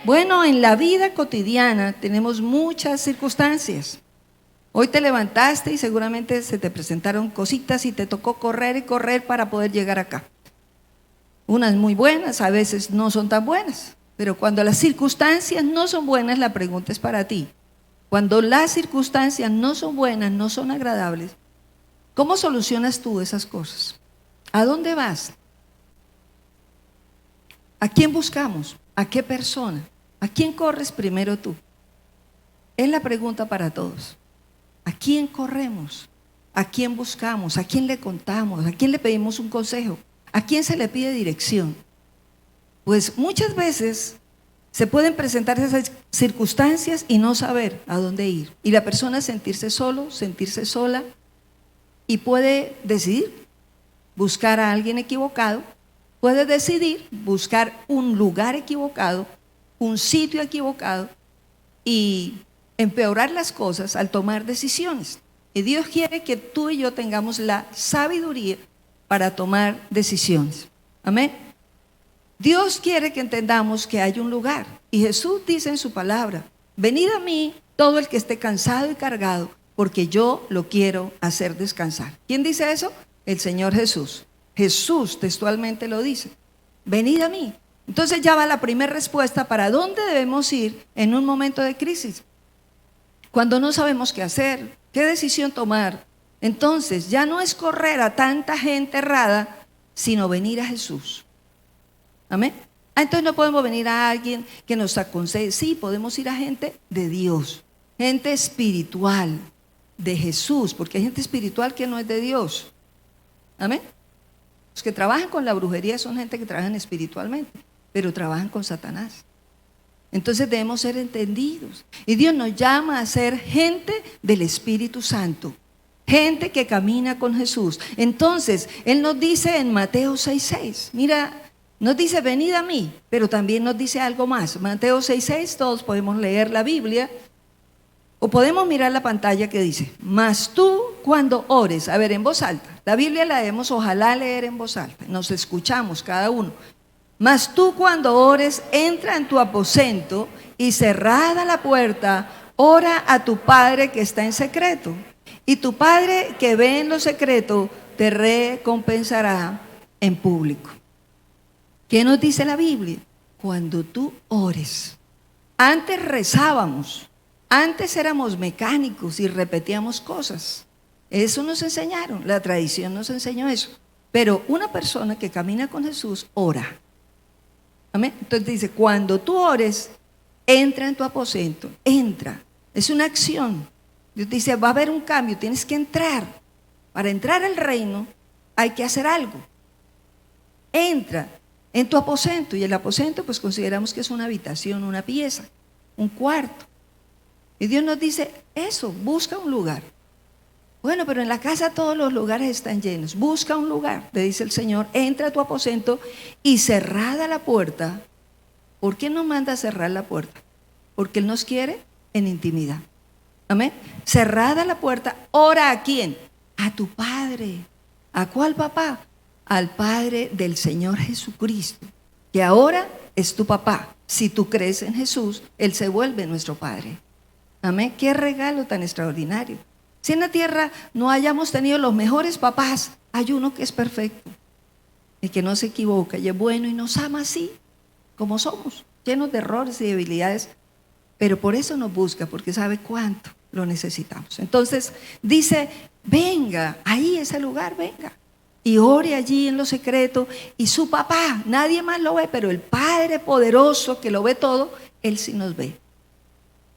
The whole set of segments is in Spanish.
Bueno, en la vida cotidiana tenemos muchas circunstancias. Hoy te levantaste y seguramente se te presentaron cositas y te tocó correr y correr para poder llegar acá. Unas muy buenas, a veces no son tan buenas, pero cuando las circunstancias no son buenas, la pregunta es para ti. Cuando las circunstancias no son buenas, no son agradables, ¿cómo solucionas tú esas cosas? ¿A dónde vas? ¿A quién buscamos? ¿A qué persona? ¿A quién corres primero tú? Es la pregunta para todos. ¿A quién corremos? ¿A quién buscamos? ¿A quién le contamos? ¿A quién le pedimos un consejo? ¿A quién se le pide dirección? Pues muchas veces se pueden presentar esas circunstancias y no saber a dónde ir. Y la persona sentirse solo, sentirse sola, y puede decidir buscar a alguien equivocado, puede decidir buscar un lugar equivocado, un sitio equivocado y empeorar las cosas al tomar decisiones. Y Dios quiere que tú y yo tengamos la sabiduría para tomar decisiones. Amén. Dios quiere que entendamos que hay un lugar. Y Jesús dice en su palabra: venid a mí todo el que esté cansado y cargado, porque yo lo quiero hacer descansar. ¿Quién dice eso? El Señor Jesús. Jesús textualmente lo dice: venid a mí. Entonces ya va la primera respuesta para dónde debemos ir en un momento de crisis. Cuando no sabemos qué hacer, qué decisión tomar, entonces ya no es correr a tanta gente errada, sino venir a Jesús. Amén. Entonces no podemos venir a alguien que nos aconseje. Sí, podemos ir a gente de Dios, gente espiritual, de Jesús, porque hay gente espiritual que no es de Dios. Amén. Los que trabajan con la brujería son gente que trabajan espiritualmente, pero trabajan con Satanás. Entonces debemos ser entendidos. Y Dios nos llama a ser gente del Espíritu Santo, gente que camina con Jesús. Entonces, Él nos dice en Mateo 6:6, mira, nos dice venid a mí, pero también nos dice algo más. Mateo 6:6, todos podemos leer la Biblia o podemos mirar la pantalla que dice: mas tú cuando ores, a ver, en voz alta, la Biblia la debemos ojalá leer en voz alta, nos escuchamos cada uno. Mas tú cuando ores, entra en tu aposento y cerrada la puerta, ora a tu Padre que está en secreto. Y tu Padre que ve en lo secreto te recompensará en público. ¿Qué nos dice la Biblia? Cuando tú ores. Antes rezábamos, antes éramos mecánicos y repetíamos cosas. Eso nos enseñaron, la tradición nos enseñó eso. Pero una persona que camina con Jesús ora. Amén. Entonces dice: cuando tú ores, entra en tu aposento, entra. Es una acción. Dios dice: va a haber un cambio, tienes que entrar. Para entrar al reino hay que hacer algo. Entra en tu aposento. Y el aposento pues consideramos que es una habitación, una pieza, un cuarto. Y Dios nos dice eso: busca un lugar. Bueno, pero en la casa todos los lugares están llenos. Busca un lugar, le dice el Señor, entra a tu aposento y cerrada la puerta. ¿Por qué nos manda a cerrar la puerta? Porque Él nos quiere en intimidad. Amén. Cerrada la puerta, ora ¿a quién? A tu Padre. ¿A cuál papá? Al Padre del Señor Jesucristo, que ahora es tu papá. Si tú crees en Jesús, Él se vuelve nuestro Padre. Amén. Qué regalo tan extraordinario. Si en la tierra no hayamos tenido los mejores papás, hay uno que es perfecto, y que no se equivoca, y es bueno y nos ama así, como somos, llenos de errores y debilidades, pero por eso nos busca, porque sabe cuánto lo necesitamos. Entonces dice: venga, ahí ese lugar, venga, y ore allí en lo secreto, y su papá, nadie más lo ve, pero el Padre poderoso que lo ve todo, Él sí nos ve.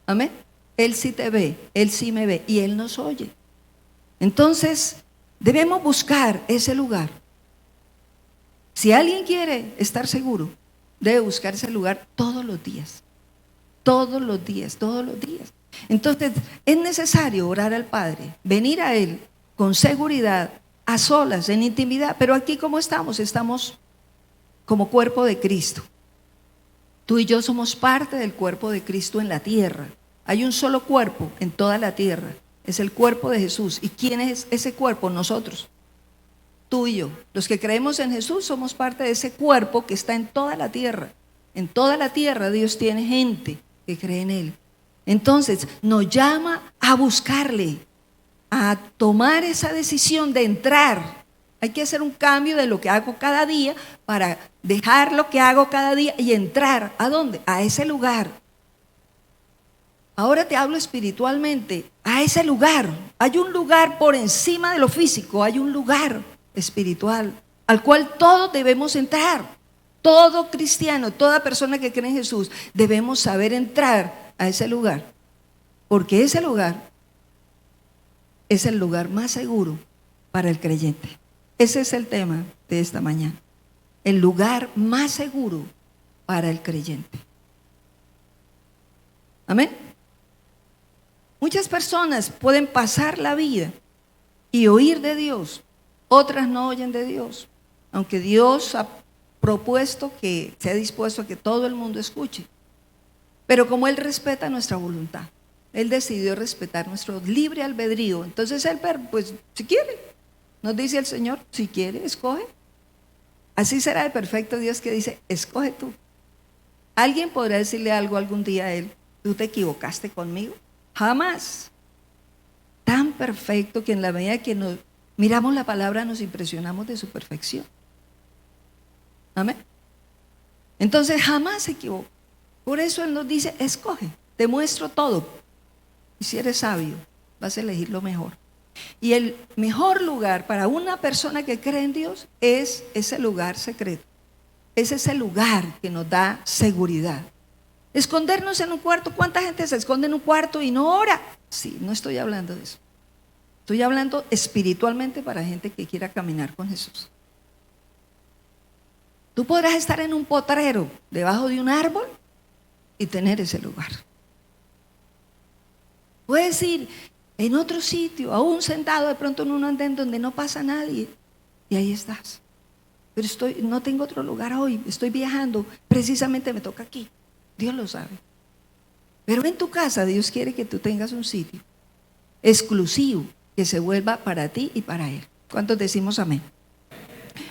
Amén. Él sí te ve, Él sí me ve y Él nos oye. Entonces, debemos buscar ese lugar. Si alguien quiere estar seguro, debe buscar ese lugar todos los días. Todos los días, todos los días. Entonces, es necesario orar al Padre, venir a Él con seguridad, a solas, en intimidad. Pero aquí, ¿cómo estamos? Estamos como cuerpo de Cristo. Tú y yo somos parte del cuerpo de Cristo en la tierra. Hay un solo cuerpo en toda la tierra, es el cuerpo de Jesús. ¿Y quién es ese cuerpo? Nosotros, tú y yo. Los que creemos en Jesús somos parte de ese cuerpo que está en toda la tierra. En toda la tierra Dios tiene gente que cree en Él. Entonces nos llama a buscarle, a tomar esa decisión de entrar. Hay que hacer un cambio de lo que hago cada día para dejar lo que hago cada día y entrar. ¿A dónde? A ese lugar. Ahora te hablo espiritualmente, a ese lugar. Hay un lugar por encima de lo físico, hay un lugar espiritual al cual todos debemos entrar. Todo cristiano, toda persona que cree en Jesús, debemos saber entrar a ese lugar. Porque ese lugar es el lugar más seguro para el creyente. Ese es el tema de esta mañana. El lugar más seguro para el creyente. Amén. Muchas personas pueden pasar la vida y oír de Dios, otras no oyen de Dios, aunque Dios ha propuesto que se ha dispuesto a que todo el mundo escuche. Pero como Él respeta nuestra voluntad, Él decidió respetar nuestro libre albedrío. Entonces Él, pues si quiere, nos dice el Señor, si quiere, escoge. Así será el perfecto Dios que dice, escoge tú. ¿Alguien podrá decirle algo algún día a Él? ¿Tú te equivocaste conmigo? Jamás. Tan perfecto que en la medida que nos miramos la palabra nos impresionamos de su perfección. Amén. Entonces jamás se equivoca. Por eso Él nos dice, escoge, te muestro todo. Y si eres sabio, vas a elegir lo mejor. Y el mejor lugar para una persona que cree en Dios es ese lugar secreto. Es ese lugar que nos da seguridad. Escondernos en un cuarto. ¿Cuánta gente se esconde en un cuarto y no ora? Sí, no estoy hablando de eso. Estoy hablando espiritualmente para gente que quiera caminar con Jesús. Tú podrás estar en un potrero, debajo de un árbol y tener ese lugar. Puedes ir en otro sitio, aún sentado de pronto en un andén donde no pasa nadie, y ahí estás. Pero no tengo otro lugar hoy, estoy viajando, precisamente me toca aquí. Dios lo sabe. Pero en tu casa Dios quiere que tú tengas un sitio exclusivo que se vuelva para ti y para Él. ¿Cuántos decimos amén?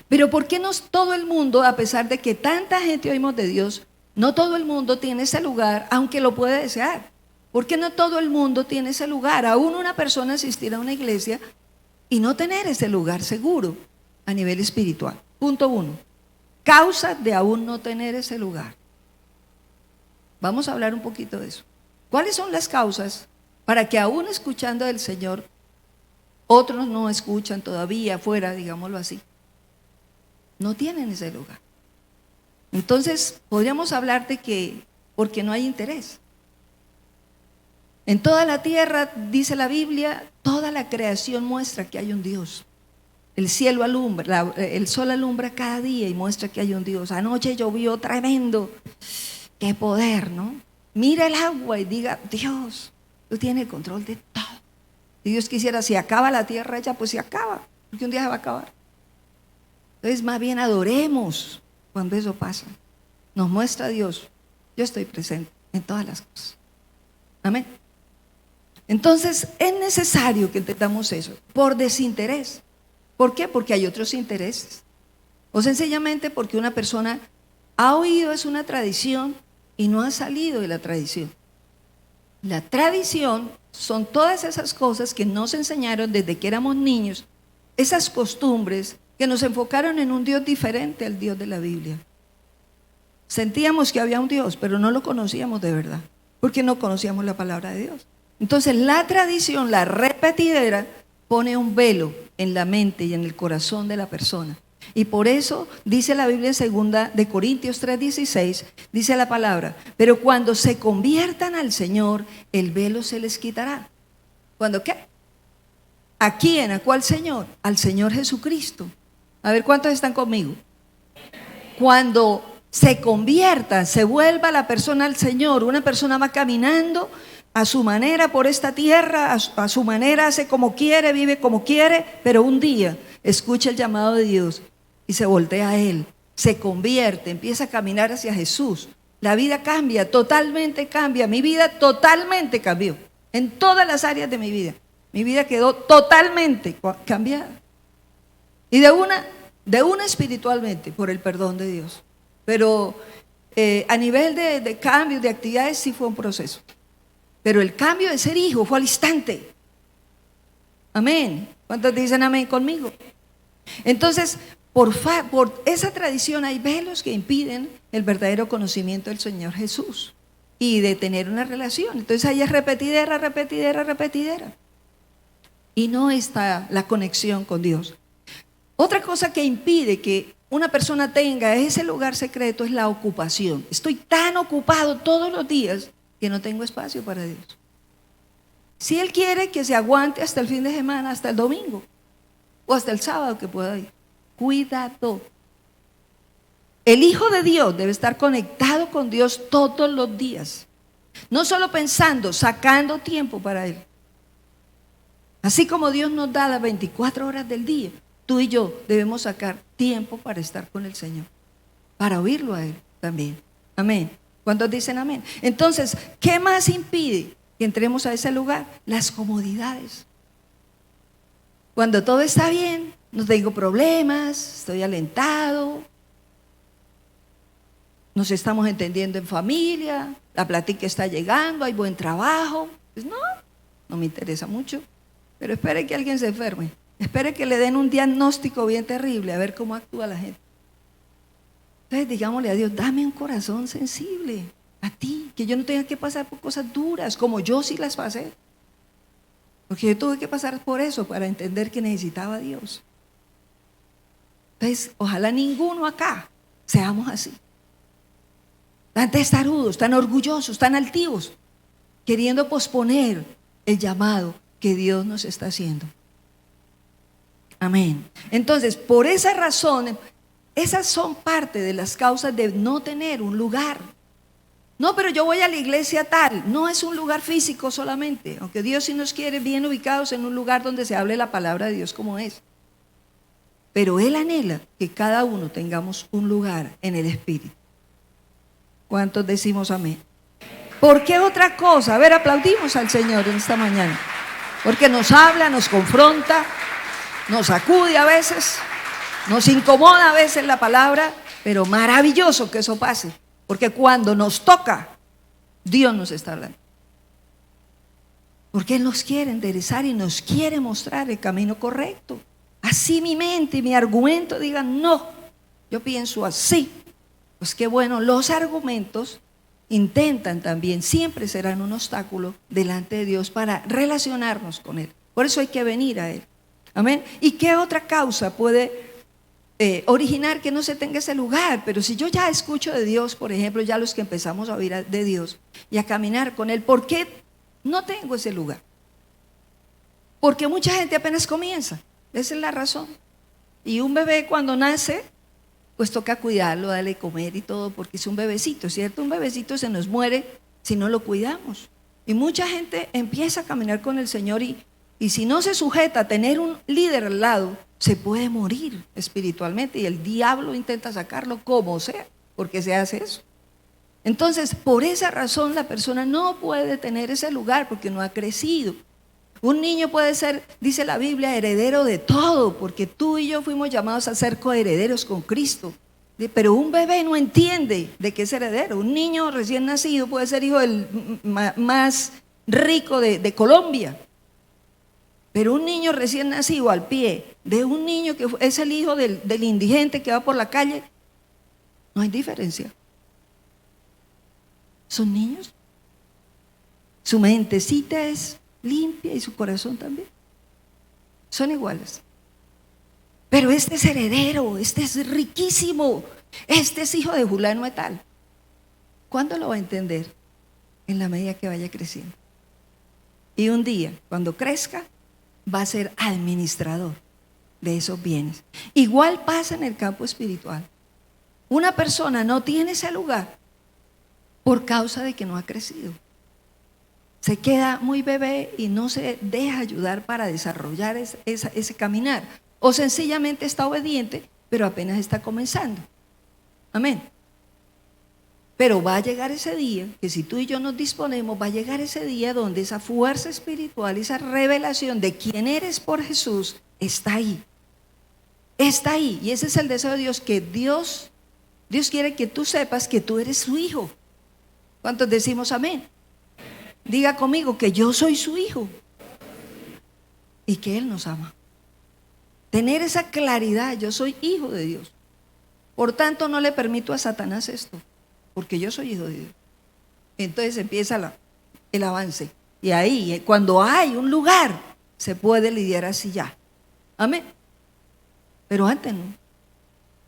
Pero ¿por qué no todo el mundo, a pesar de que tanta gente oímos de Dios, no todo el mundo tiene ese lugar, aunque lo puede desear? ¿Por qué no todo el mundo tiene ese lugar? Aún una persona asistir a una iglesia y no tener ese lugar seguro a nivel espiritual. Punto 1. Causas de aún no tener ese lugar. Vamos a hablar un poquito de eso. ¿Cuáles son las causas para que aún escuchando del Señor, otros no escuchan todavía afuera, digámoslo así? No tienen ese lugar. Entonces, podríamos hablar de que porque no hay interés. En toda la tierra, dice la Biblia, toda la creación muestra que hay un Dios. El cielo alumbra, el sol alumbra cada día y muestra que hay un Dios. Anoche llovió tremendo. Qué poder, ¿no? Mira el agua y diga, Dios, tú tienes el control de todo. Si Dios quisiera, si acaba la tierra ya, pues se acaba, porque un día se va a acabar. Entonces, más bien adoremos cuando eso pasa. Nos muestra Dios, yo estoy presente en todas las cosas. Amén. Entonces, es necesario que entendamos eso, por desinterés. ¿Por qué? Porque hay otros intereses. O sencillamente porque una persona ha oído, es una tradición, y no ha salido de la tradición. La tradición son todas esas cosas que nos enseñaron desde que éramos niños, esas costumbres que nos enfocaron en un Dios diferente al Dios de la Biblia. Sentíamos que había un Dios, pero no lo conocíamos de verdad, porque no conocíamos la palabra de Dios. Entonces la tradición, la repetidera, pone un velo en la mente y en el corazón de la persona. Y por eso dice la Biblia en 2 de Corintios 3:16, dice la palabra, pero cuando se conviertan al Señor, el velo se les quitará. ¿Cuándo qué? ¿A quién? ¿A cuál Señor? Al Señor Jesucristo. A ver, ¿cuántos están conmigo? Cuando se convierta, se vuelva la persona al Señor, una persona va caminando a su manera por esta tierra, a su manera hace como quiere, vive como quiere, pero un día escucha el llamado de Dios y se voltea a Él, se convierte, empieza a caminar hacia Jesús. La vida cambia, totalmente cambia. Mi vida totalmente cambió, en todas las áreas de mi vida. Mi vida quedó totalmente cambiada. Y de una espiritualmente, por el perdón de Dios. Pero a nivel de cambio, de actividades, sí fue un proceso. Pero el cambio de ser hijo fue al instante. Amén. ¿Cuántos dicen amén conmigo? Entonces, por esa tradición hay velos que impiden el verdadero conocimiento del Señor Jesús y de tener una relación. Entonces ahí es repetidera, repetidera, repetidera. Y no está la conexión con Dios. Otra cosa que impide que una persona tenga ese lugar secreto es la ocupación. Estoy tan ocupado todos los días que no tengo espacio para Dios. Si Él quiere que se aguante hasta el fin de semana, hasta el domingo o hasta el sábado que pueda ir. Cuidado. El Hijo de Dios debe estar conectado con Dios todos los días. No solo pensando, sacando tiempo para Él. Así como Dios nos da las 24 horas del día, tú y yo debemos sacar tiempo para estar con el Señor, para oírlo a Él también. Amén. ¿Cuántos dicen amén? Entonces, ¿qué más impide que entremos a ese lugar? Las comodidades. Cuando todo está bien, no tengo problemas, estoy alentado, nos estamos entendiendo en familia, la plática está llegando, hay buen trabajo. Pues no me interesa mucho, pero espere que alguien se enferme, espere que le den un diagnóstico bien terrible, a ver cómo actúa la gente. Entonces digámosle a Dios, dame un corazón sensible a ti, que yo no tenga que pasar por cosas duras, como yo sí las pasé. Porque yo tuve que pasar por eso para entender que necesitaba a Dios. Entonces, ojalá ninguno acá seamos así. Tan testarudos, tan orgullosos, tan altivos, queriendo posponer el llamado que Dios nos está haciendo. Amén. Entonces, por esa razón, esas son parte de las causas de no tener un lugar. No, pero yo voy a la iglesia tal. No es un lugar físico solamente, aunque Dios sí nos quiere bien ubicados en un lugar donde se hable la palabra de Dios como es. Pero Él anhela que cada uno tengamos un lugar en el Espíritu. ¿Cuántos decimos amén? ¿Por qué otra cosa? A ver, aplaudimos al Señor en esta mañana. Porque nos habla, nos confronta, nos sacude a veces, nos incomoda a veces la palabra, pero maravilloso que eso pase. Porque cuando nos toca, Dios nos está hablando. Porque Él nos quiere enderezar y nos quiere mostrar el camino correcto. Así mi mente y mi argumento digan, no, yo pienso así. Pues qué bueno, los argumentos intentan también, siempre serán un obstáculo delante de Dios para relacionarnos con Él. Por eso hay que venir a Él. Amén. ¿Y qué otra causa puede originar que no se tenga ese lugar? Pero si yo ya escucho de Dios, por ejemplo, ya los que empezamos a oír de Dios y a caminar con Él, ¿por qué no tengo ese lugar? Porque mucha gente apenas comienza. Esa es la razón. Y un bebé cuando nace, pues toca cuidarlo, darle comer y todo, porque es un bebecito, ¿cierto? Un bebecito se nos muere si no lo cuidamos. Y mucha gente empieza a caminar con el Señor y si no se sujeta a tener un líder al lado, se puede morir espiritualmente y el diablo intenta sacarlo como sea, porque se hace eso. Entonces, por esa razón la persona no puede tener ese lugar porque no ha crecido. Un niño puede ser, dice la Biblia, heredero de todo, porque tú y yo fuimos llamados a ser coherederos con Cristo. Pero un bebé no entiende de qué es heredero. Un niño recién nacido puede ser hijo del más rico de Colombia. Pero un niño recién nacido al pie de un niño que es el hijo del indigente que va por la calle, no hay diferencia. Son niños. Su mentecita es limpia y su corazón también. Son iguales. Pero este es heredero, este es riquísimo, este es hijo de fulano de tal. ¿Cuándo lo va a entender? En la medida que vaya creciendo. Y un día, cuando crezca, va a ser administrador de esos bienes. Igual pasa en el campo espiritual. Una persona no tiene ese lugar por causa de que no ha crecido. Se queda muy bebé y no se deja ayudar para desarrollar ese caminar. O sencillamente está obediente, pero apenas está comenzando. Amén. Pero va a llegar ese día, que si tú y yo nos disponemos, va a llegar ese día donde esa fuerza espiritual, esa revelación de quién eres por Jesús, está ahí. Está ahí. Y ese es el deseo de Dios, que Dios Dios quiere que tú sepas que tú eres su hijo. ¿Cuántos decimos amén? Diga conmigo que yo soy su hijo y que Él nos ama. Tener esa claridad, yo soy hijo de Dios. Por tanto, no le permito a Satanás esto, porque yo soy hijo de Dios. Entonces empieza el avance. Y ahí, cuando hay un lugar, se puede lidiar así ya. Amén. Pero antes no.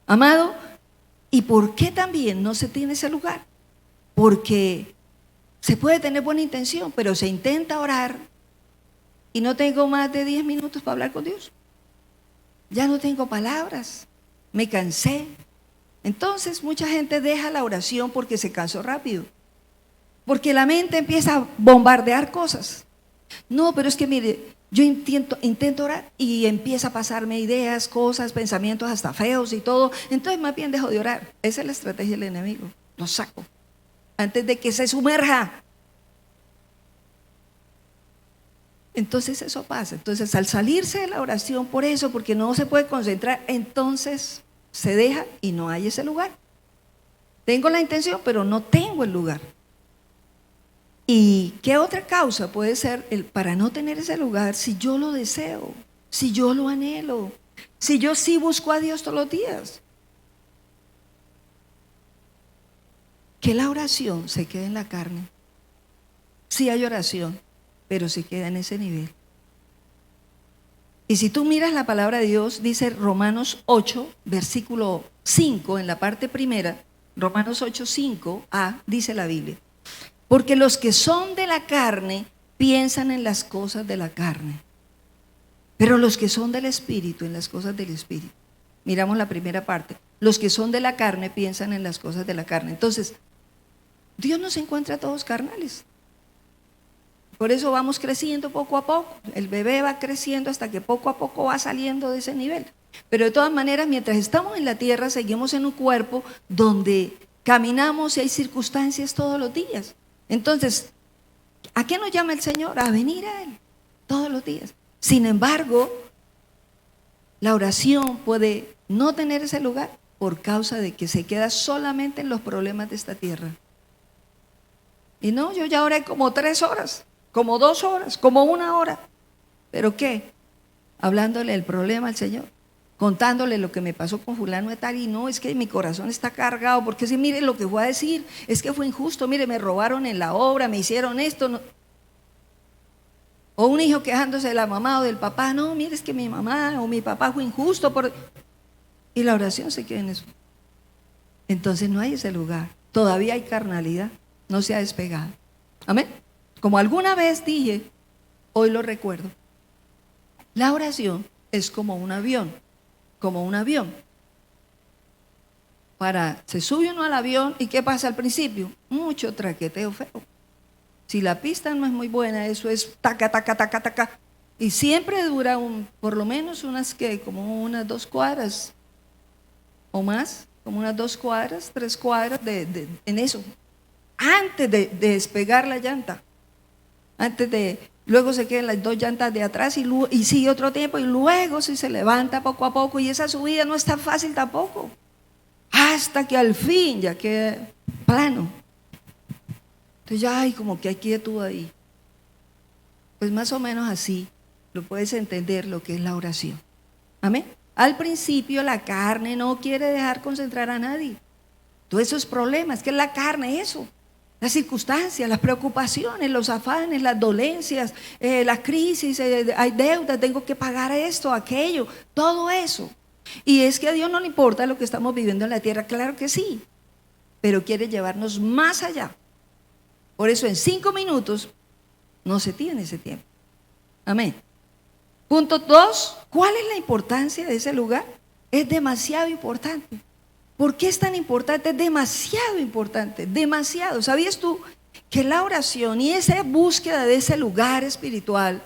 Amado, ¿y por qué también no se tiene ese lugar? Porque se puede tener buena intención, pero se intenta orar y no tengo más de 10 minutos para hablar con Dios. Ya no tengo palabras, me cansé. Entonces mucha gente deja la oración porque se cansó rápido. Porque la mente empieza a bombardear cosas. No, pero es que mire, yo intento orar y empieza a pasarme ideas, cosas, pensamientos hasta feos y todo. Entonces más bien dejo de orar. Esa es la estrategia del enemigo. Lo saco antes de que se sumerja. Entonces eso pasa. Entonces al salirse de la oración por eso, porque no se puede concentrar, entonces se deja y no hay ese lugar. Tengo la intención, pero no tengo el lugar. ¿Y qué otra causa puede ser para no tener ese lugar si yo lo deseo, si yo lo anhelo, si yo sí busco a Dios todos los días? Que la oración se quede en la carne. Sí hay oración, pero se queda en ese nivel. Y si tú miras la palabra de Dios, dice Romanos 8, versículo 5, en la parte primera, Romanos 8, 5a, dice la Biblia. Porque los que son de la carne piensan en las cosas de la carne, pero los que son del Espíritu, en las cosas del Espíritu. Miramos la primera parte. Los que son de la carne piensan en las cosas de la carne. Entonces, Dios nos encuentra a todos carnales. Por eso vamos creciendo poco a poco. El bebé va creciendo hasta que poco a poco va saliendo de ese nivel. Pero de todas maneras, mientras estamos en la tierra, seguimos en un cuerpo donde caminamos y hay circunstancias todos los días. Entonces, ¿a qué nos llama el Señor? A venir a Él todos los días. Sin embargo, la oración puede no tener ese lugar por causa de que se queda solamente en los problemas de esta tierra. Y no, yo ya oré como 3 horas, como 2 horas, como 1 hora. ¿Pero qué? Hablándole el problema al Señor, contándole lo que me pasó con fulano de tal, y no, es que mi corazón está cargado, porque si mire lo que voy a decir, es que fue injusto, mire, me robaron en la obra, me hicieron esto, no. O un hijo quejándose de la mamá o del papá, no, mire, es que mi mamá o mi papá fue injusto, y la oración se queda en eso. Entonces no hay ese lugar, todavía hay carnalidad, no se ha despegado. Amén. Como alguna vez dije, hoy lo recuerdo, la oración es como un avión. Como un avión. Se sube uno al avión y ¿qué pasa al principio? Mucho traqueteo feo. Si la pista no es muy buena, eso es taca, taca, taca, taca. Y siempre dura por lo menos como unas 2 cuadras o más, como unas 2 cuadras, 3 cuadras en eso. Antes de despegar la llanta. Luego se quedan las 2 llantas de atrás y sigue otro tiempo y luego sí se levanta poco a poco, y esa subida no es tan fácil tampoco, hasta que al fin ya queda plano. Entonces ya hay como que hay quietud ahí. Pues más o menos así lo puedes entender lo que es la oración. Amén. Al principio la carne no quiere dejar concentrar a nadie. Todos esos problemas, que es la carne, eso. Las circunstancias, las preocupaciones, los afanes, las dolencias, las crisis, hay deudas, tengo que pagar esto, aquello, todo eso. Y es que a Dios no le importa lo que estamos viviendo en la tierra, claro que sí, pero quiere llevarnos más allá. Por eso en 5 minutos no se tiene ese tiempo. Amén. Punto 2, ¿cuál es la importancia de ese lugar? Es demasiado importante. ¿Por qué es tan importante? Es demasiado importante, demasiado. ¿Sabías tú que la oración y esa búsqueda de ese lugar espiritual,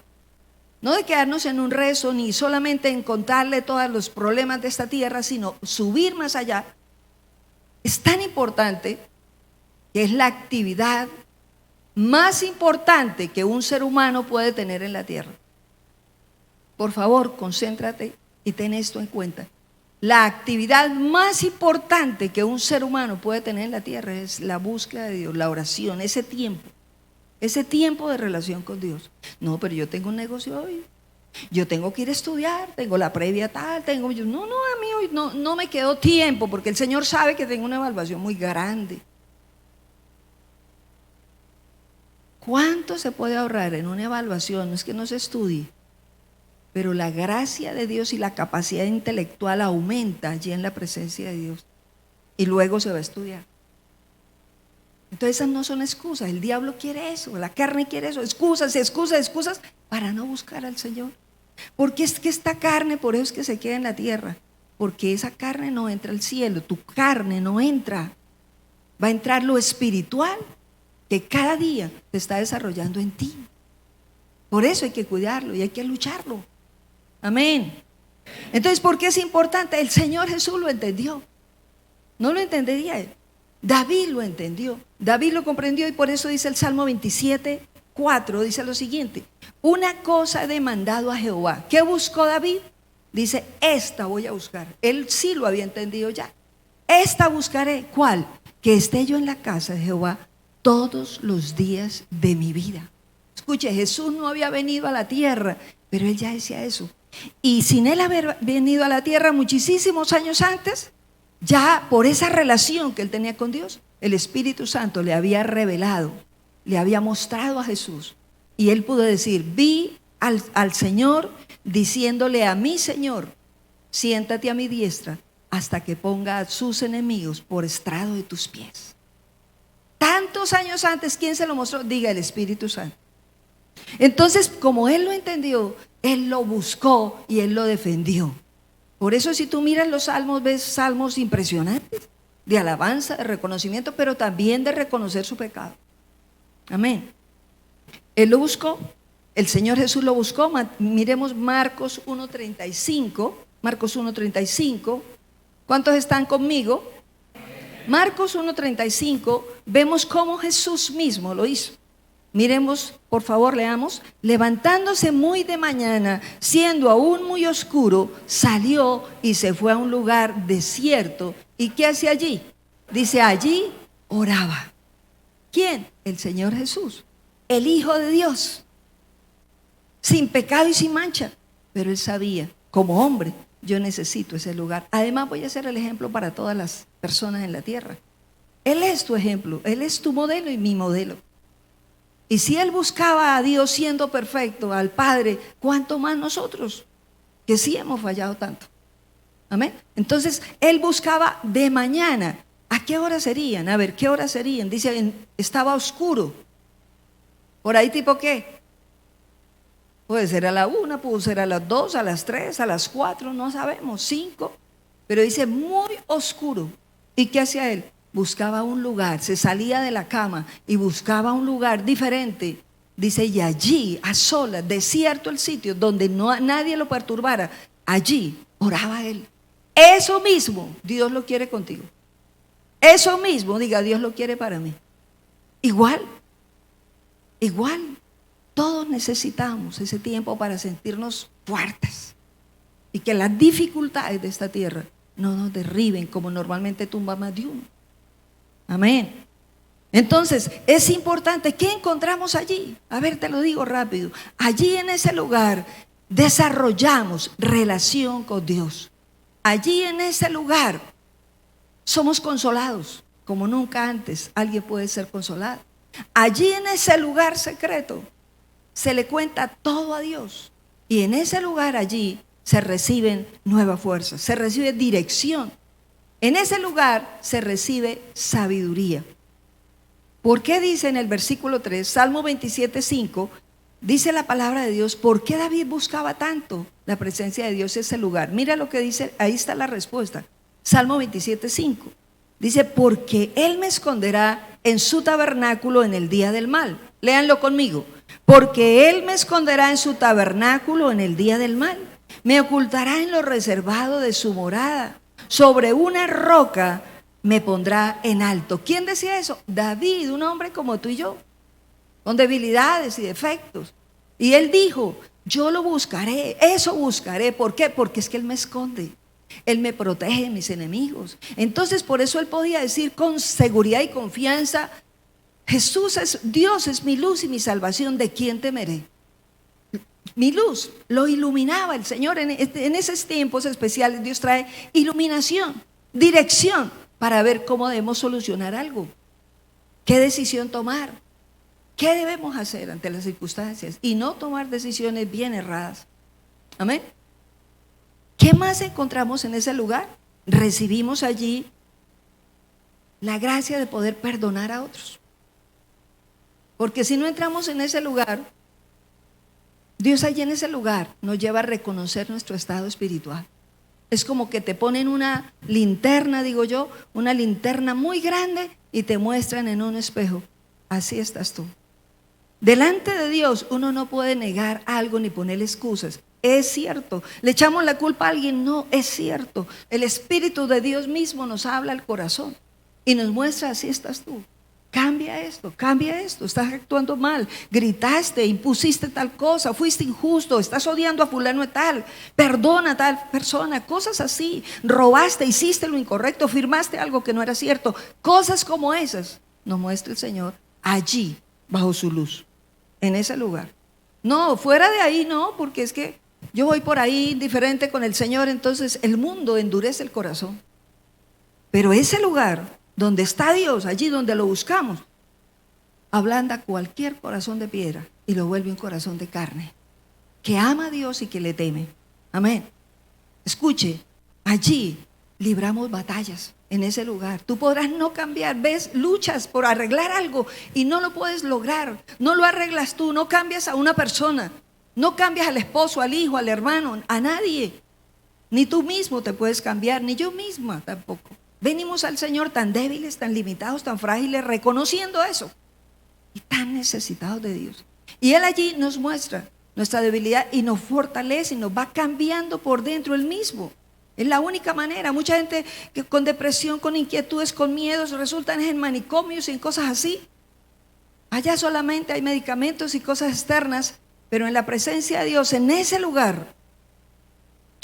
no de quedarnos en un rezo ni solamente en contarle todos los problemas de esta tierra, sino subir más allá, es tan importante que es la actividad más importante que un ser humano puede tener en la tierra? Por favor, concéntrate y ten esto en cuenta. La actividad más importante que un ser humano puede tener en la tierra es la búsqueda de Dios, la oración, ese tiempo de relación con Dios. No, pero yo tengo un negocio hoy, yo tengo que ir a estudiar, tengo la previa tal, no, a mí hoy no me quedó tiempo, porque el Señor sabe que tengo una evaluación muy grande. ¿Cuánto se puede ahorrar en una evaluación? No es que no se estudie, pero la gracia de Dios y la capacidad intelectual aumenta allí en la presencia de Dios. Y luego se va a estudiar. Entonces esas no son excusas. El diablo quiere eso, la carne quiere eso. Excusas para no buscar al Señor. Porque es que esta carne, por eso es que se queda en la tierra. Porque esa carne no entra al cielo. Tu carne no entra. Va a entrar lo espiritual que cada día se está desarrollando en ti. Por eso hay que cuidarlo y hay que lucharlo. Amén. Entonces, ¿por qué es importante? El Señor Jesús lo entendió. No lo entendería él. David lo entendió. David lo comprendió y por eso dice el Salmo 27:4, dice lo siguiente: una cosa he demandado a Jehová. ¿Qué buscó David? Dice, esta voy a buscar. Él sí lo había entendido ya. Esta buscaré. ¿Cuál? Que esté yo en la casa de Jehová todos los días de mi vida. Escuche, Jesús no había venido a la tierra, pero él ya decía eso. Y sin él haber venido a la tierra muchísimos años antes, ya por esa relación que él tenía con Dios, el Espíritu Santo le había revelado, le había mostrado a Jesús. Y él pudo decir, vi al Señor diciéndole a mi Señor, siéntate a mi diestra hasta que ponga a sus enemigos por estrado de tus pies. Tantos años antes, ¿quién se lo mostró? Diga, el Espíritu Santo. Entonces, como él lo entendió, él lo buscó y él lo defendió. Por eso, si tú miras los salmos, ves salmos impresionantes de alabanza, de reconocimiento, pero también de reconocer su pecado. Amén. Él lo buscó, el Señor Jesús lo buscó. Miremos Marcos 1:35. Marcos 1:35. ¿Cuántos están conmigo? Marcos 1:35, vemos cómo Jesús mismo lo hizo. Miremos, por favor, leamos. Levantándose muy de mañana, siendo aún muy oscuro, salió y se fue a un lugar desierto. ¿Y qué hacía allí? Dice, allí oraba. ¿Quién? El Señor Jesús, el Hijo de Dios, sin pecado y sin mancha. Pero él sabía, como hombre, yo necesito ese lugar. Además, voy a ser el ejemplo para todas las personas en la tierra. Él es tu ejemplo, él es tu modelo y mi modelo. Y si él buscaba a Dios siendo perfecto, al Padre, ¿cuánto más nosotros? Que sí hemos fallado tanto. Amén. Entonces, él buscaba de mañana. ¿A qué hora serían? A ver, ¿qué horas serían? Dice, estaba oscuro. ¿Por ahí tipo qué? Puede ser a la 1, puede ser a las 2, a las 3, a las 4, no sabemos, 5. Pero dice muy oscuro. ¿Y qué hacía él? Buscaba un lugar, se salía de la cama y buscaba un lugar diferente. Dice, y allí, a solas, desierto el sitio, donde nadie lo perturbara, allí oraba él. Eso mismo Dios lo quiere contigo. Eso mismo, diga, Dios lo quiere para mí. Igual. Todos necesitamos ese tiempo para sentirnos fuertes y que las dificultades de esta tierra no nos derriben como normalmente tumba más de uno. Amén. Entonces, es importante. ¿Qué encontramos allí? A ver, te lo digo rápido. Allí en ese lugar desarrollamos relación con Dios. Allí en ese lugar somos consolados como nunca antes alguien puede ser consolado. Allí en ese lugar secreto se le cuenta todo a Dios. Y en ese lugar allí se reciben nuevas fuerzas, se recibe dirección. En ese lugar se recibe sabiduría. ¿Por qué dice en el versículo 3, Salmo 27:5, dice la palabra de Dios, ¿por qué David buscaba tanto la presencia de Dios en ese lugar? Mira lo que dice, ahí está la respuesta. Salmo 27:5. Dice, porque Él me esconderá en su tabernáculo en el día del mal. Léanlo conmigo. Porque Él me esconderá en su tabernáculo en el día del mal. Me ocultará en lo reservado de su morada. Sobre una roca me pondrá en alto. ¿Quién decía eso? David, un hombre como tú y yo, con debilidades y defectos. Y él dijo, yo lo buscaré, eso buscaré. ¿Por qué? Porque es que Él me esconde. Él me protege de mis enemigos. Entonces por eso él podía decir con seguridad y confianza, Dios es mi luz y mi salvación, ¿de quién temeré? Mi luz lo iluminaba el Señor. En esos tiempos especiales Dios trae iluminación, dirección para ver cómo debemos solucionar algo, qué decisión tomar, qué debemos hacer ante las circunstancias y no tomar decisiones bien erradas. Amén. ¿Qué más encontramos en ese lugar? Recibimos allí la gracia de poder perdonar a otros. Porque si no entramos en ese lugar, Dios allí en ese lugar nos lleva a reconocer nuestro estado espiritual. Es como que te ponen una linterna, digo yo, una linterna muy grande y te muestran en un espejo. Así estás tú. Delante de Dios uno no puede negar algo ni ponerle excusas. Es cierto. ¿Le echamos la culpa a alguien? No, es cierto. El Espíritu de Dios mismo nos habla al corazón y nos muestra, así estás tú. Cambia esto, estás actuando mal, gritaste, impusiste tal cosa, fuiste injusto, estás odiando a fulano de tal, perdona a tal persona, cosas así, robaste, hiciste lo incorrecto, firmaste algo que no era cierto, cosas como esas nos muestra el Señor allí, bajo su luz, en ese lugar. No, fuera de ahí no, porque es que yo voy por ahí indiferente con el Señor, entonces el mundo endurece el corazón. Pero ese lugar donde está Dios, allí donde lo buscamos, ablanda cualquier corazón de piedra y lo vuelve un corazón de carne, que ama a Dios y que le teme. Amén. Escuche, allí libramos batallas, en ese lugar. Tú podrás no cambiar, ves, luchas por arreglar algo y no lo puedes lograr, no lo arreglas tú, no cambias a una persona, no cambias al esposo, al hijo, al hermano, a nadie. Ni tú mismo te puedes cambiar, ni yo misma tampoco. Venimos al Señor tan débiles, tan limitados, tan frágiles, reconociendo eso y tan necesitados de Dios. Y Él allí nos muestra nuestra debilidad y nos fortalece y nos va cambiando por dentro Él mismo. Es la única manera. Mucha gente que con depresión, con inquietudes, con miedos, resultan en manicomios y en cosas así. Allá solamente hay medicamentos y cosas externas, pero en la presencia de Dios, en ese lugar,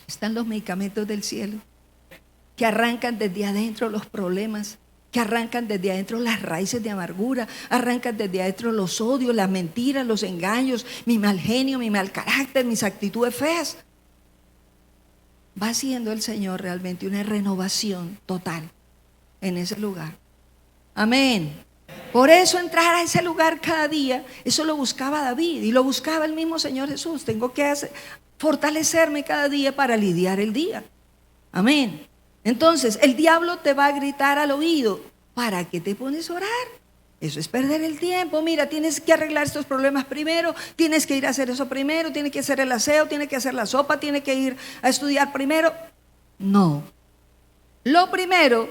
están los medicamentos del cielo, que arrancan desde adentro los problemas, que arrancan desde adentro las raíces de amargura, arrancan desde adentro los odios, las mentiras, los engaños, mi mal genio, mi mal carácter, mis actitudes feas. Va haciendo el Señor realmente una renovación total en ese lugar. Amén. Por eso entrar a ese lugar cada día, eso lo buscaba David y lo buscaba el mismo Señor Jesús. Tengo que fortalecerme cada día para lidiar el día. Amén. Entonces el diablo te va a gritar al oído, ¿para qué te pones a orar? Eso es perder el tiempo. Mira, tienes que arreglar estos problemas primero, tienes que ir a hacer eso primero, tienes que hacer el aseo, tienes que hacer la sopa, tienes que ir a estudiar primero. No, lo primero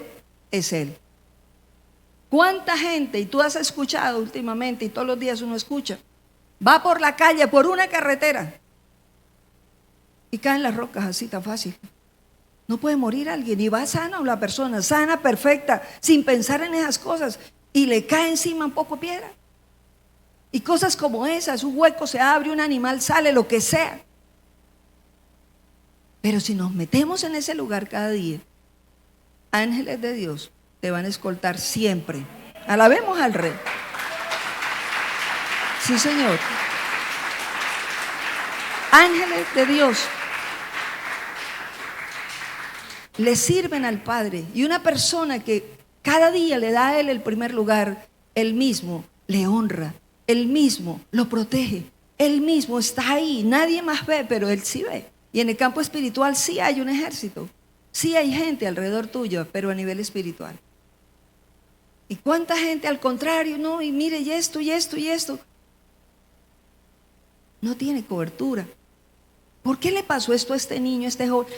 es Él. ¿Cuánta gente, y tú has escuchado últimamente y todos los días uno escucha, va por la calle, por una carretera y caen las rocas así tan fácil? No puede morir alguien y va sana la persona, sana, perfecta, sin pensar en esas cosas y le cae encima un poco de piedra. Y cosas como esas, un hueco se abre, un animal sale, lo que sea. Pero si nos metemos en ese lugar cada día, ángeles de Dios te van a escoltar siempre. Alabemos al Rey. Sí, Señor. Ángeles de Dios le sirven al Padre, y una persona que cada día le da a Él el primer lugar, Él mismo le honra, Él mismo lo protege, Él mismo está ahí, nadie más ve, pero Él sí ve. Y en el campo espiritual sí hay un ejército, sí hay gente alrededor tuyo, pero a nivel espiritual. ¿Y cuánta gente al contrario? No, y mire, y esto, y esto, y esto. No tiene cobertura. ¿Por qué le pasó esto a este niño, a este joven?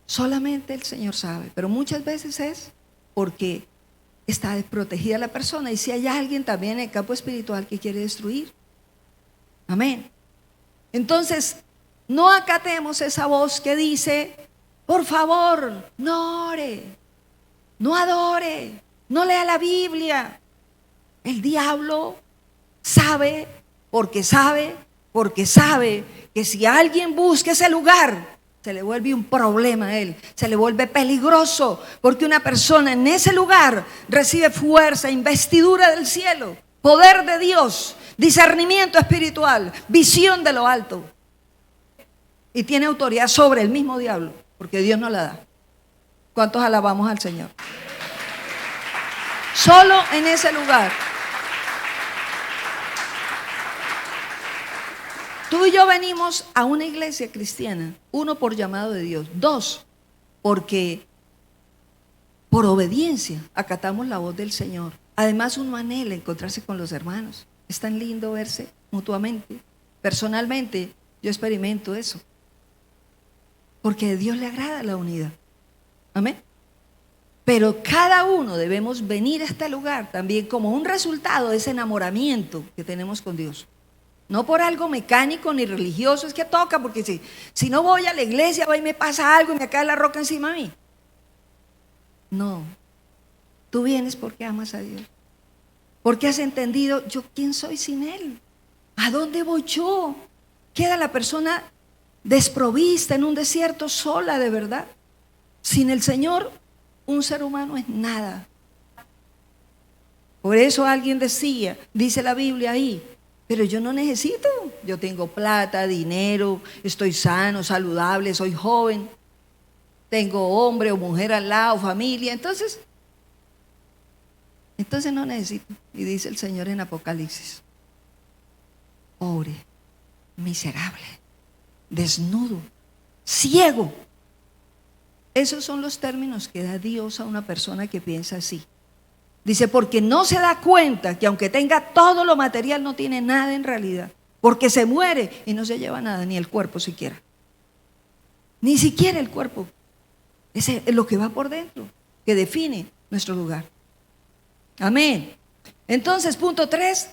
Solamente el Señor sabe, pero muchas veces es porque está desprotegida la persona, y si hay alguien también en el campo espiritual que quiere destruir. Amén. Entonces, no acatemos esa voz que dice, por favor, no ore, no adore, no lea la Biblia. El diablo sabe que si alguien busca ese lugar, se le vuelve un problema a él, se le vuelve peligroso, porque una persona en ese lugar recibe fuerza, investidura del cielo, poder de Dios, discernimiento espiritual, visión de lo alto, y tiene autoridad sobre el mismo diablo, porque Dios no la da. ¿Cuántos alabamos al Señor? Solo en ese lugar. Tú y yo venimos a una iglesia cristiana, uno, por llamado de Dios, dos, porque por obediencia acatamos la voz del Señor. Además, uno anhela encontrarse con los hermanos. Es tan lindo verse mutuamente. Personalmente, yo experimento eso, porque a Dios le agrada la unidad. Amén. Pero cada uno debemos venir a este lugar también como un resultado de ese enamoramiento que tenemos con Dios. No por algo mecánico ni religioso, es que toca, porque si no voy a la iglesia, va y me pasa algo y me cae la roca encima de mí. No, tú vienes porque amas a Dios, porque has entendido, yo quién soy sin Él, ¿a dónde voy yo? Queda la persona desprovista en un desierto sola de verdad. Sin el Señor, un ser humano es nada. Por eso alguien decía, dice la Biblia ahí, pero yo no necesito, yo tengo plata, dinero, estoy sano, saludable, soy joven, tengo hombre o mujer al lado, familia, entonces no necesito. Y dice el Señor en Apocalipsis, pobre, miserable, desnudo, ciego. Esos son los términos que da Dios a una persona que piensa así. Dice, porque no se da cuenta que aunque tenga todo lo material, no tiene nada en realidad. Porque se muere y no se lleva nada, ni el cuerpo siquiera. Ni siquiera el cuerpo. Ese es lo que va por dentro, que define nuestro lugar. Amén. Entonces, punto 3,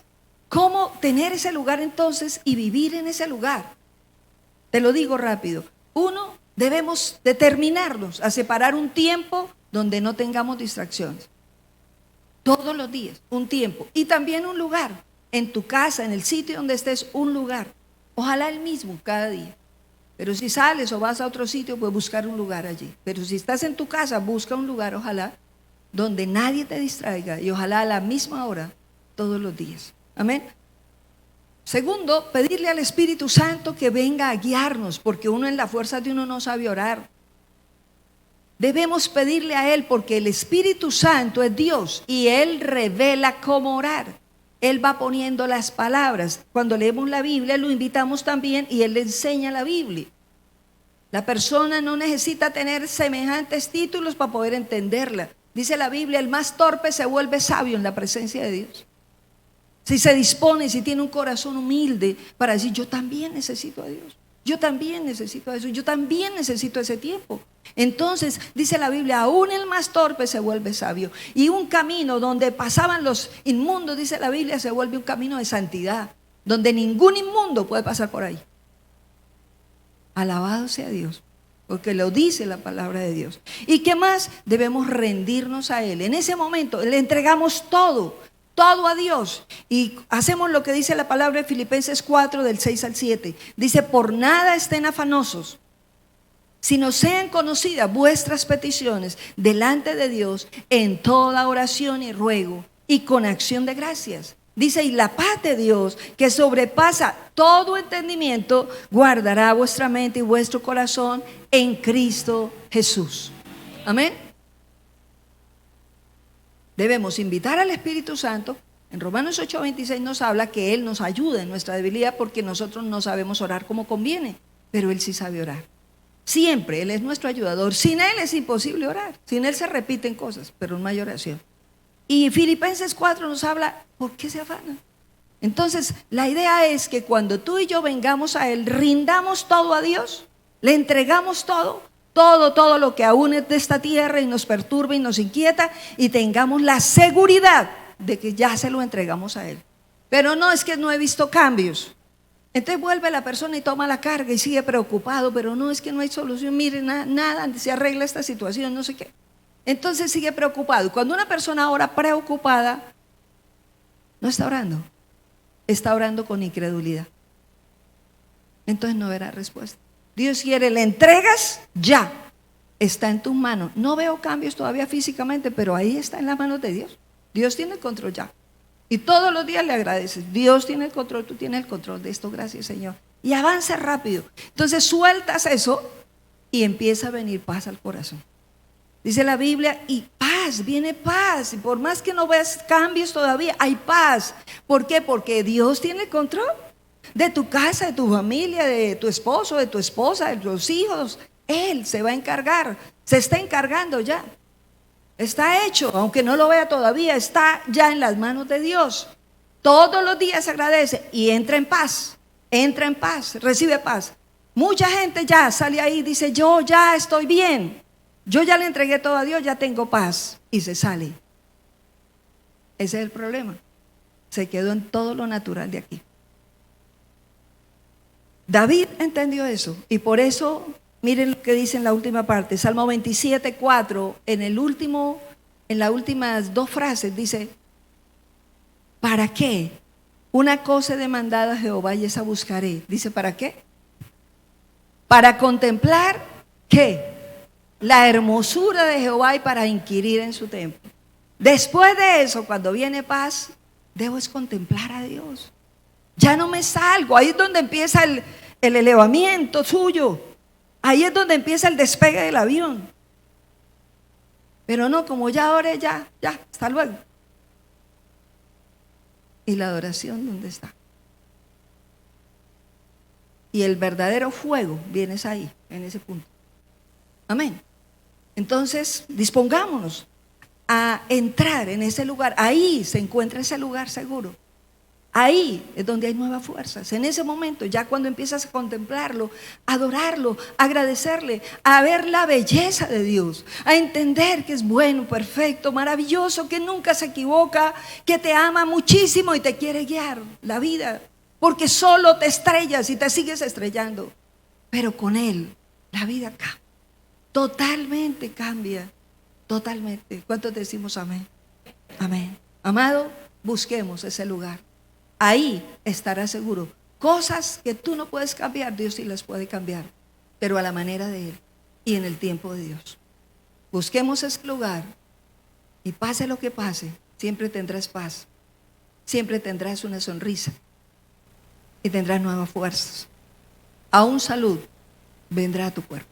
¿cómo tener ese lugar entonces y vivir en ese lugar? Te lo digo rápido. 1, debemos determinarnos a separar un tiempo donde no tengamos distracciones. Todos los días, un tiempo. Y también un lugar. En tu casa, en el sitio donde estés, un lugar. Ojalá el mismo cada día. Pero si sales o vas a otro sitio, pues buscar un lugar allí. Pero si estás en tu casa, busca un lugar, ojalá, donde nadie te distraiga. Y ojalá a la misma hora, todos los días. Amén. Segundo, pedirle al Espíritu Santo que venga a guiarnos, porque uno en la fuerza de uno no sabe orar. Debemos pedirle a Él, porque el Espíritu Santo es Dios y Él revela cómo orar. Él va poniendo las palabras. Cuando leemos la Biblia, lo invitamos también y Él le enseña la Biblia. La persona no necesita tener semejantes títulos para poder entenderla. Dice la Biblia, el más torpe se vuelve sabio en la presencia de Dios. Si se dispone, si tiene un corazón humilde para decir, yo también necesito a Dios, yo también necesito a eso, yo también necesito ese tiempo. Entonces dice la Biblia, aún el más torpe se vuelve sabio. Y un camino donde pasaban los inmundos, dice la Biblia, se vuelve un camino de santidad, donde ningún inmundo puede pasar por ahí. Alabado sea Dios, porque lo dice la palabra de Dios. ¿Y qué más? Debemos rendirnos a Él. En ese momento le entregamos todo a Dios, y hacemos lo que dice la palabra de Filipenses 4 del 6 al 7. Dice, por nada estén afanosos, sino sean conocidas vuestras peticiones delante de Dios en toda oración y ruego y con acción de gracias. Dice, y la paz de Dios, que sobrepasa todo entendimiento, guardará vuestra mente y vuestro corazón en Cristo Jesús. Amén. Debemos invitar al Espíritu Santo. En Romanos 8:26 nos habla que Él nos ayuda en nuestra debilidad, porque nosotros no sabemos orar como conviene, pero Él sí sabe orar. Siempre Él es nuestro ayudador. Sin Él es imposible orar. Sin Él se repiten cosas, pero no hay oración. Y Filipenses 4 nos habla, ¿por qué se afanan? Entonces, la idea es que cuando tú y yo vengamos a Él, rindamos todo a Dios, le entregamos todo lo que aún es de esta tierra y nos perturba y nos inquieta, y tengamos la seguridad de que ya se lo entregamos a Él. Pero no, es que no he visto cambios. Entonces vuelve la persona y toma la carga y sigue preocupado, pero no, es que no hay solución, mire, nada, se arregla esta situación, no sé qué. Entonces sigue preocupado. Y cuando una persona ora preocupada, no está orando, está orando con incredulidad. Entonces no verá respuesta. Dios quiere, le entregas ya. Está en tus manos. No veo cambios todavía físicamente, pero ahí está en las manos de Dios. Dios tiene el control ya. Y todos los días le agradeces. Dios tiene el control, tú tienes el control de esto, gracias Señor. Y avanza rápido. Entonces sueltas eso y empieza a venir paz al corazón. Dice la Biblia, y paz, viene paz. Y por más que no veas cambios todavía, hay paz. ¿Por qué? Porque Dios tiene el control de tu casa, de tu familia, de tu esposo, de tu esposa, de tus hijos. Él se va a encargar, se está encargando ya. Está hecho, aunque no lo vea todavía, está ya en las manos de Dios. Todos los días agradece y entra en paz, recibe paz. Mucha gente ya sale ahí y dice, yo ya estoy bien, yo ya le entregué todo a Dios, ya tengo paz, y se sale. Ese es el problema, se quedó en todo lo natural de aquí. David entendió eso y por eso, miren lo que dice en la última parte, Salmo 27, 4, en las últimas dos frases dice, ¿para qué? Una cosa he demandado a Jehová y esa buscaré. Dice, ¿para qué? Para contemplar, ¿qué? La hermosura de Jehová y para inquirir en su templo. Después de eso, cuando viene paz, debo es contemplar a Dios. Ya no me salgo, ahí es donde empieza el elevamiento suyo. Ahí es donde empieza el despegue del avión. Pero no, como ya oré, ya, hasta luego. ¿Y la adoración dónde está? Y el verdadero fuego viene ahí, en ese punto. Amén. Entonces, dispongámonos a entrar en ese lugar. Ahí se encuentra ese lugar seguro. Ahí es donde hay nuevas fuerzas. En ese momento, ya cuando empiezas a contemplarlo, a adorarlo, a agradecerle, a ver la belleza de Dios, a entender que es bueno, perfecto, maravilloso, que nunca se equivoca, que te ama muchísimo y te quiere guiar la vida, porque solo te estrellas y te sigues estrellando, pero con Él la vida cambia, totalmente cambia, totalmente. ¿Cuántos decimos amén? Amén. Amado, busquemos ese lugar. Ahí estarás seguro. Cosas que tú no puedes cambiar, Dios sí las puede cambiar, pero a la manera de Él y en el tiempo de Dios. Busquemos ese lugar y pase lo que pase, siempre tendrás paz, siempre tendrás una sonrisa y tendrás nuevas fuerzas. Aún salud vendrá a tu cuerpo.